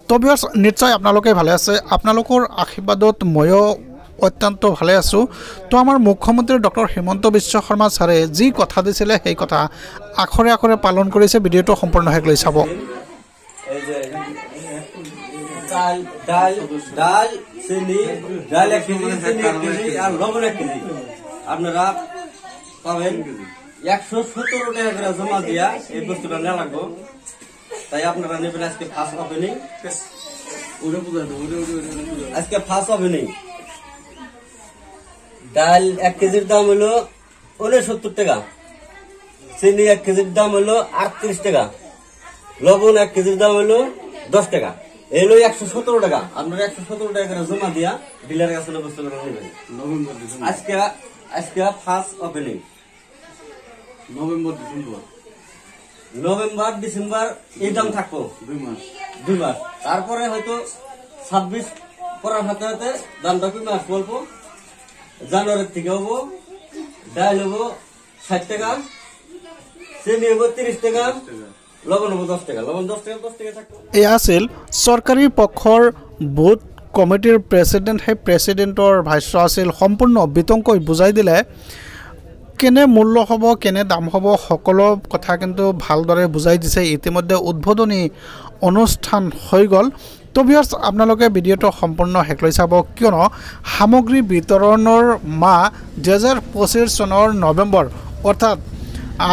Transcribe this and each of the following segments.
তো ভিউয়াৰ্স নিশ্চয় আপোনালোকে ভালে আছে আপোনালোকৰ আশীৰ্বাদত ময়ো অত্যন্ত ভালে আছো তো আমাৰ মুখ্যমন্ত্ৰী ডক্টৰ হিমন্ত বিশ্ব শৰ্মা ছাৰে যি কথা দিছিলে সেই কথা আখৰে আখৰে পালন কৰিছে ভিডিঅটো সম্পূৰ্ণ শেষ লৈ চাব এই যে ডাল চিনি ডাল 1 কেজি চিনি 1 কেজি আর লবণ 1 কেজি আপনারা পাবেন 117 টাকা করে জমা দিয়া এই বস্তুটা নেওয়া লাগবে তাই আপনারা নেবেন আজকে ফার্স্ট ওপেনিং আজকে ফার্স্ট ওপেনিং ডাল 1 কেজির দাম হলো 69 টাকা চিনি 1 কেজির দাম হলো 38 টাকা লবণ 1 কেজির দাম হলো 10 টাকা এলো 117 টাকা আপনারা 117 টাকা করে জমা দিয়া ডিলারের কাছে বস্তুটা নেবেন আজকে ফার্স্ট ওপেনিং নভেম্বর ডিসেম্বর এই দাম থাকবো 2 মাস তারপরে হয়তো 26 পরের হাতে দামটা কমে আসবে অল্প জানুয়ারির থেকে হবো ডাল হবো 60 টাকা চিনি হবো 30 টাকা লবণ হবো 10 টাকা লবণ 10 টাকা থাকবো এই আছিল সরকারি পক্ষৰ বুথ কমিটিৰ প্ৰেসিডেন্ট হে প্ৰেসিডেন্টৰ ভাষ্য আছিল সম্পূৰ্ণ বিতংকৈ বুজাই দিলে কেনে মূল্য হ'ব কেনে দাম হ'ব সকলো কথা কিন্তু ভালদৰে বুজাই দিছে ইতিমধ্যে উদ্বোধনী অনুষ্ঠান হৈ গল তো ভিউয়াৰ্স আপোনালোকে ভিডিঅটো সম্পূৰ্ণ শেষ লৈ চাব কিয়নো সামগ্ৰী বিতৰণৰ মাহ 2025 চনৰ নৱেম্বৰ অৰ্থাৎ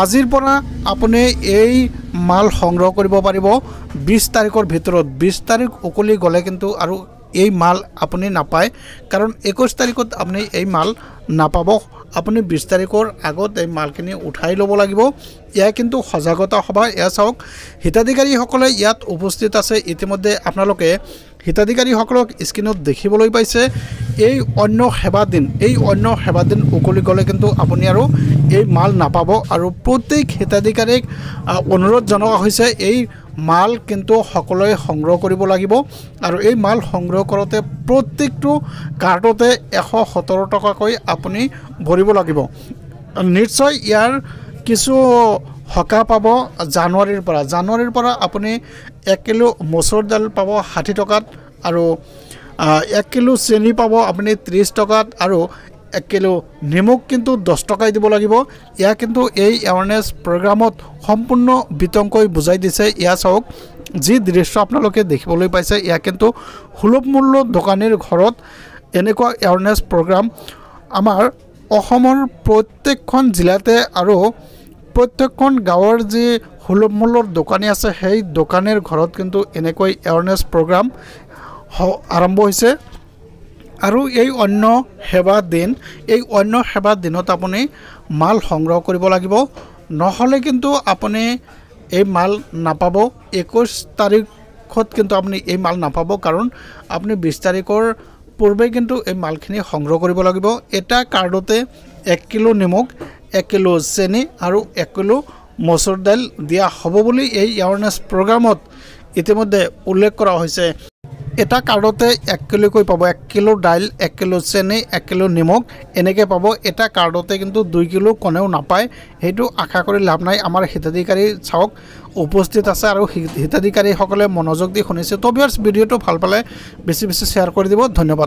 আজিৰ পৰা আপুনি এই মাল সংগ্ৰহ কৰিব পাৰিব 20 তাৰিখৰ ভিতৰত 20 তাৰিখ উকলি গলে কিন্তু আৰু এই মাল আপুনি নাপায় কাৰণ 21 তাৰিখত আপুনি এই মাল নাপাব আপুনি 20 তাৰিখৰ আগত এই মালখিনি উঠাই ল'ব লাগিব ইয়া কিন্তু সজাগতা সভা ইয়া চাওক হিতাধিকাৰীসকলে ইয়াত উপস্থিত আছে ইতিমধ্যে আপোনালোকে হিতাধিকাৰীসকলক স্ক্ৰিনত দেখিবলৈ পাইছে এই অন্য সেৱা দিন উকলি গলে কিন্তু আপুনি আৰু এই মাল নাপাব আৰু প্ৰত্যেক হিতাধিকাৰীক অনুৰোধ জনোৱা হৈছে এই মাল কিন্তু সকলোৱে সংগ্ৰহ কৰিব লাগিব আৰু এই মাল সংগ্ৰহ কৰোতে প্ৰত্যেকটো কাৰ্টতে 117 টকাকৈ আপুনি ভৰিব লাগিব নিশ্চয় ইয়াৰ কিছু হকা পাব জানুৱাৰীৰ পৰা আপুনি 1 কিলো মচুৰ দাল পাব 60 টকাত আৰু 1 কিলো চেনি পাব আপুনি 30 টকাত আৰু 1 কিলো নিমখ কিন্তু 10 টকাই দিব লাগিব ইয়া কিন্তু এই এৱাৰনেছ প্ৰগ্ৰামত সম্পূৰ্ণ বিতংকৈ বুজাই দিছে ইয়া চাওক যি দৃশ্য আপোনালোকে দেখিবলৈ পাইছে ইয়া কিন্তু সুলভ মূল্য দোকানীৰ ঘৰত এনেকুৱা এৱাৰনেছ প্ৰগ্ৰাম আমাৰ অসমৰ প্ৰত্যেকখন জিলাতে আৰু প্ৰত্যেকখন গাঁৱৰ যি সুলভ মূল্যৰ দোকানী আছে সেই দোকানীৰ ঘৰত কিন্তু এনেকৈ এৱাৰনেছ প্ৰগ্ৰাম আৰম্ভ হৈছে আৰু এই অন্য সেৱা দিনত আপুনি মাল সংগ্ৰহ কৰিব লাগিব নহলে কিন্তু আপুনি এই মাল নাপাব 21 তাৰিখত কিন্তু আপুনি এই মাল নাপাব কাৰণ আপুনি 20 তাৰিখৰ পূৰ্বে কিন্তু এই মালখিনি সংগ্ৰহ কৰিব লাগিব এটা কাৰ্ডতে 1 কিলো নিমখ 1 কিলো চেনি আৰু 1 কিলো মচুৰ দাল দিয়া হ'ব বুলি এই এৱাৰনেছ প্ৰগ্ৰামত ইতিমধ্যে উল্লেখ কৰা হৈছে এটা কাৰ্ডতে 1 কিলোকৈ পাব 1 কিলো ডাইল 1 কিলো চেনি 1 কিলো নিমখ এনেকৈ পাব এটা কাৰ্ডতে কিন্তু 2 কিলো কোনেও নাপায় সেইটো আশা কৰি লাভ নাই আমাৰ হিতাধিকাৰী চাওক উপস্থিত আছে আৰু হিতাধিকাৰীসকলে মনোযোগ দি শুনিছে তো ভিউয়াৰ্স ভিডিঅটো ভাল পালে বেছি শ্বেয়াৰ কৰি দিব ধন্যবাদ